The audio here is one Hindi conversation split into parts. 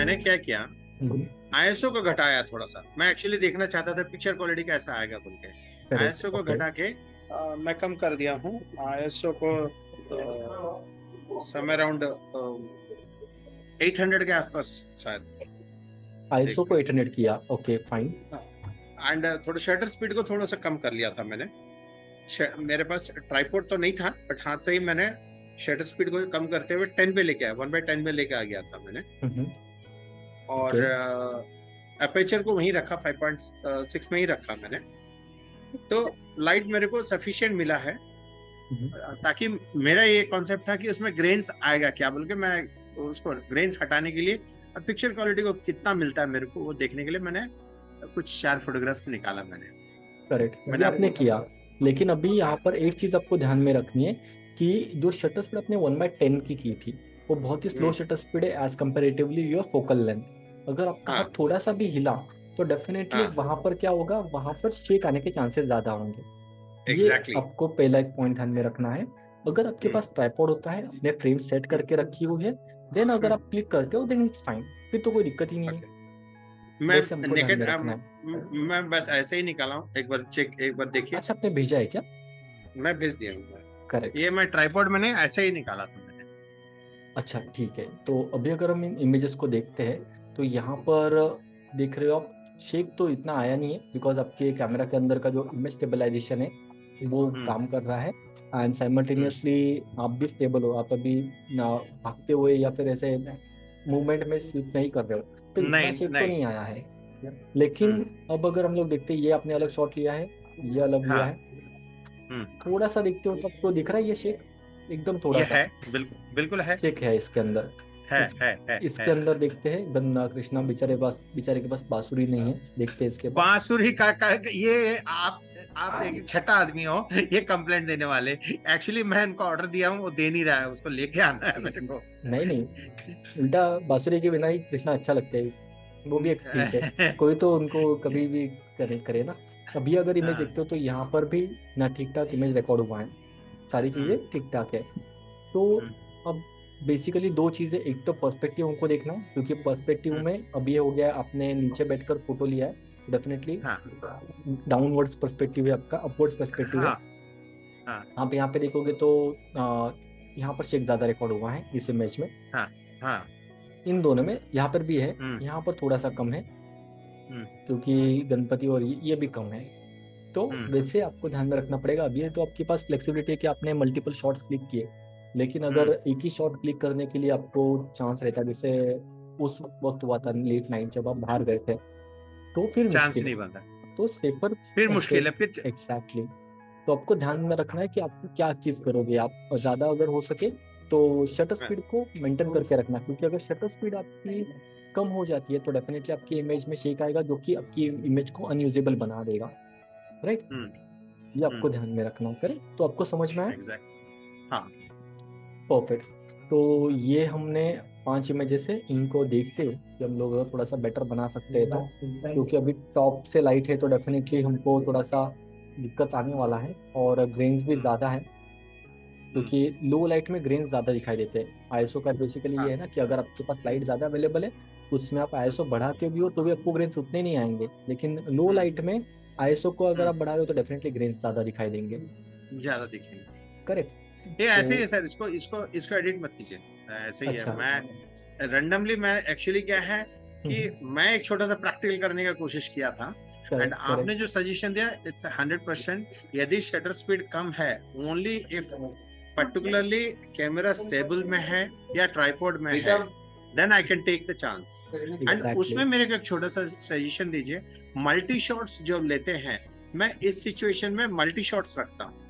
मैंने क्या किया, हम्म, आईएसओ को घटाया थोड़ा सा। मैं एक्चुअली देखना चाहता था पिक्चर क्वालिटी कैसा आएगा बोल के। करेक्ट, आईएसओ को ओके। घटा के मैं कम कर दिया हूँ आईएसओ को, समय अराउंड 800 के आसपास शायद। आईएसओ एक को मिनट। 800 किया, ओके फाइन। एंड थोड़ा शटर स्पीड को थोड़ा सा कम कर लिया था मैंने। मेरे पास ट्राइपॉड तो नहीं था, बट हाथ से ही मैंने शटर स्पीड को कम करते हुए 10 पे लेके आया, 1/10 पे लेके आ गया था मैंने। और ओके। अपेचर को वहीं रखा, 5.6 में ही रखा मैंने। तो लाइट मेरे को सफिशिएंट मिला है, ताकि मेरा ये कॉन्सेप्ट था कि उसमें ग्रेन्स आएगा क्या बोल के, मैं उसको ग्रेन्स हटाने के लिए पिक्चर क्वालिटी को कितना मिलता है मेरे को वो देखने के लिए मैंने कुछ 4 फोटोग्राफ्स निकाला मैंने। करेक्ट, ये मैंने आपने आपको किया। लेकिन अभी यहाँ पर एक चीज आपको ध्यान में रखनी है कि जो शटर स्पीड आपने 1/10 की थी, वो बहुत ही स्लो हम्म, शटर स्पीड है as comparatively your focal length. अगर आपका हाथ हाँ थोड़ा सा भी हिला तो डेफिनेटली हाँ, वहां पर क्या होगा, वहां पर शेक आने के चांसेस ज्यादा होंगे। ये एग्जैक्टली exactly, आपको पहला एक पॉइंट ध्यान में रखना है। अगर आपके हम्म, पास ट्राइपॉड होता है, आपने फ्रेम सेट हम्म, करके रखी हुई है, देन अगर हम्म, आप क्लिक करते हो देन इट्स फाइन, फिर तो कोई दिक्कत ही नहीं है। ओके। मैं वैसे हमको ध्यान नेकेड, में रखना है। मैं बस ऐसे ही निकाला हूँ, एक बार चेक, एक बार देखिए। अच्छा, आपने भेजा है क्या? मैं भेज दिया हूँ। करेक्ट। ये मैं ट्राइपॉड मैंने ऐसे ही निकाला था मैंने। अच्छा ठीक है, तो अभी अगर हम इन इमेजेस को देखते हैं तो यहाँ पर देख रहे हो आप, शेक तो इतना आया नहीं है बिकॉज आपके कैमरा के अंदर का जो इमेज स्टेबलाइजेशन है वो हम्म, काम कर रहा है। एंड हम्म, साइमल्टेनियसली आप भी स्टेबल हो, आप अभी ना भागते हुए या फिर ऐसे मूवमेंट में स्लिप नहीं कर रहे हो, तो इतना नहीं शेक तो नहीं, नहीं आया है। लेकिन हम्म, अब अगर हम लोग देखते हैं, ये आपने अलग शॉट लिया है, ये अलग लिया हाँ, है, हम्म, थोड़ा सा देखते हो तो आपको दिख रहा है ये शेक, एकदम थोड़ा ये सा है, बिल्कुल बिल्कुल है, शेक है इसके अंदर। है इस है है इसके है। अंदर देखते हैं गन्ना कृष्णा बेचारे के पास बांसुरी नहीं है, देखते हैं इसके पास। बांसुरी का ये आप एक छठा आदमी हो ये कंप्लेंट देने वाले। एक्चुअली मैं इनको ऑर्डर दिया हूँ, वो दे नहीं रहा है, उसको लेके आना है मेरे को। नहीं नहीं, उल्टा बांसुरी के बिना ही कृष्णा अच्छा लगता है, वो भी एक ठीक है। कोई तो उनको कभी भी करे ना। अभी अगर इमेज हाँ, देखते हो तो यहाँ पर भी ना ठीक ठाक इमेज रिकॉर्ड हुआ है, सारी चीजें हम्म, ठीक ठाक है। तो हम्म, अब बेसिकली दो चीजें, एक तो पर्सपेक्टिव हमको देखना है क्योंकि पर्सपेक्टिव हम्म, में अब ये हो गया, आपने नीचे बैठकर फोटो लिया है, डेफिनेटली हाँ डाउनवर्ड्स पर्सपेक्टिव है आपका, अपवर्ड्स पर्सपेक्टिव है। हाँ हाँ आप यहाँ पे देखोगे तो यहाँ पर शेक ज्यादा रिकॉर्ड हुआ है इस इमेज में, हाँ हाँ, इन दोनों में, यहाँ पर भी है, हम्म, यहाँ पर थोड़ा सा कम है हम्म, क्योंकि गणपति और ये भी कम है। तो हम्म, वैसे आपको ध्यान में रखना पड़ेगा। अभी तो आपके पास फ्लेक्सिबिलिटी है कि आपने मल्टीपल शॉट्स क्लिक किए, लेकिन अगर हम्म, एक ही शॉट क्लिक करने के लिए आपको चांस रहता है, जैसे उस वक्त हुआ था लेट नाइट जब आप बाहर गए थे, तो फिर चांस मुश्किल नहीं है। बनता, तो सेफर फिर मुश्किल स्टेप, है फिर। एग्जैक्टली। तो आपको ध्यान में रखना है कि आप क्या चीज करोगे। आप ज्यादा अगर हो सके तो शटर हाँ, स्पीड को मेंटेन करके रखना, क्योंकि अगर शटर स्पीड आपकी कम हो जाती है तो डेफिनेटली आपकी इमेज में शेक आएगा जो कि आपकी इमेज को अनयूजेबल बना देगा। राइट, हम्म, ये आपको हम्म, ध्यान में रखना है। करेक्ट, तो आपको समझ में आया? एग्जैक्ट, हाँ, परफेक्ट। तो ये हमने 5 इमेजेस है, इनको देखते हुए कि हम लोग अगर थोड़ा सा बेटर बना सकते हैं तो, क्योंकि अभी टॉप से लाइट है तो डेफिनेटली हमको थोड़ा सा दिक्कत आने वाला है, और ग्रेन्स भी हम्म, ज़्यादा है हम्म, क्योंकि लो लाइट में ग्रेन्स ज़्यादा दिखाई देते हैं। आईएसओ का बेसिकली ये हाँ, है ना कि अगर आपके पास लाइट ज़्यादा अवेलेबल है, उसमें आप आईएसओ बढ़ाते भी हो तो भी आपको ग्रेन्स उतने नहीं आएंगे, लेकिन लो हम्म, लाइट में आईएसओ को अगर हम्म, आप बढ़ा रहे हो तो डेफिनेटली ग्रेन्स ज़्यादा दिखाई देंगे। ज्यादा दिखेंगे। करेक्ट। ये तो ऐसे ही है सर, इसको इसको इसको एडिट मत कीजिए, ऐसे ही है। अच्छा। मैं रैंडमली, मैं एक्चुअली क्या है कि मैं एक छोटा सा प्रैक्टिकल करने का कोशिश किया था। एंड करेक्ट आपने करेक्ट। जो सजेशन दिया, इट्स 100%। यदि शटर स्पीड कम है, only if particularly camera stable में है या ट्राइपॉड में है, then I can take the chance. And exactly. उसमें मेरे को एक छोटा सा सजेशन दीजिए। मल्टी शॉट्स जो लेते हैं, मैं इस सिचुएशन में मल्टी शॉट्स रखता हूँ।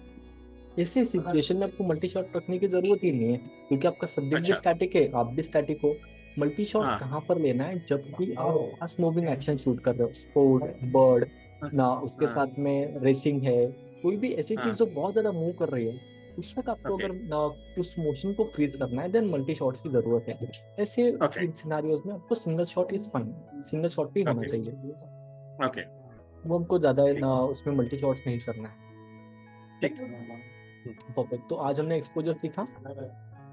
इसी सिचुएशन में आपको मल्टी शॉट रखने की जरूरत ही नहीं है क्योंकि आपका सब्जेक्ट भी अच्छा, स्टैटिक है, आप भी स्टैटिक हो। मल्टी शॉट हाँ कहाँ पर लेना है, जब भी आप फास्ट मूविंग एक्शन शूट कर रहे हो, स्पोर्ट बर्ड हाँ ना, उसके हाँ साथ में रेसिंग है, कोई भी ऐसी चीज हाँ, जो बहुत ज्यादा मूव कर रही है, उस वक्त आपको ओके अगर ना उस मोशन को फ्रीज करना है देन मल्टी शॉट्स की जरूरत है। ऐसे ओके सिनारियोज में आपको single shot is fine, single shot भी होना ओके चाहिए, ओके, वो हमको ज्यादा ठीक, ना उसमें मल्टी शॉट्स नहीं करना है। ठीक, परफेक्ट। तो आज हमने एक्सपोजर सीखा, जी,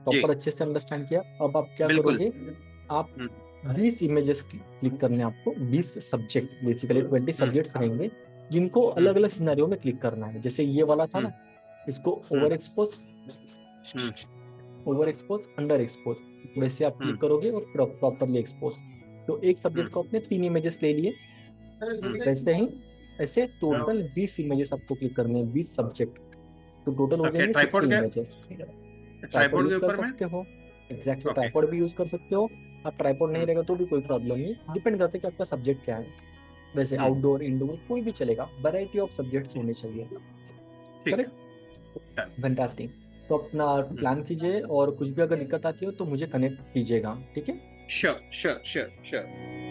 प्रॉपर अच्छे से अंडरस्टैंड किया। अब आप क्या बिल्कुल, करोगे, आप हम्म, 20 इमेजेस क्लिक करने हैं आपको, 20 सब्जेक्ट, बेसिकली 20 सब्जेक्ट्स रहेंगे जिनको अलग अलग सिनेरियो में क्लिक करना है। जैसे ये वाला था ना, इसको ओवर एक्सपोज, अंडर एक्सपोज, वैसे आप क्लिक करोगे और प्रॉपरली एक्सपोज। तो एक सब्जेक्ट को आपने 3 इमेजेस ले लिए, वैसे ही ऐसे टोटल 20 इमेजेस आपको क्लिक करने हैं, 20 सब्जेक्ट, तो टोटल हो जाएंगे 60 इमेजेस। ट्राइपॉड यूज कर सकते हो, एग्जैक्टली ट्राइपॉड भी यूज कर सकते हो आप। ट्राइपॉड नहीं रहेगा तो भी कोई प्रॉब्लम नहीं, डिपेंड करता है कि आपका सब्जेक्ट क्या है। वैसे आउटडोर इंडोर कोई भी चलेगा, वैरायटी ऑफ सब्जेक्ट्स होने चाहिए। Correct, fantastic. तो अपना प्लान कीजिए और कुछ भी अगर दिक्कत आती हो तो मुझे कनेक्ट कीजिएगा, ठीक है? Sure sure sure sure.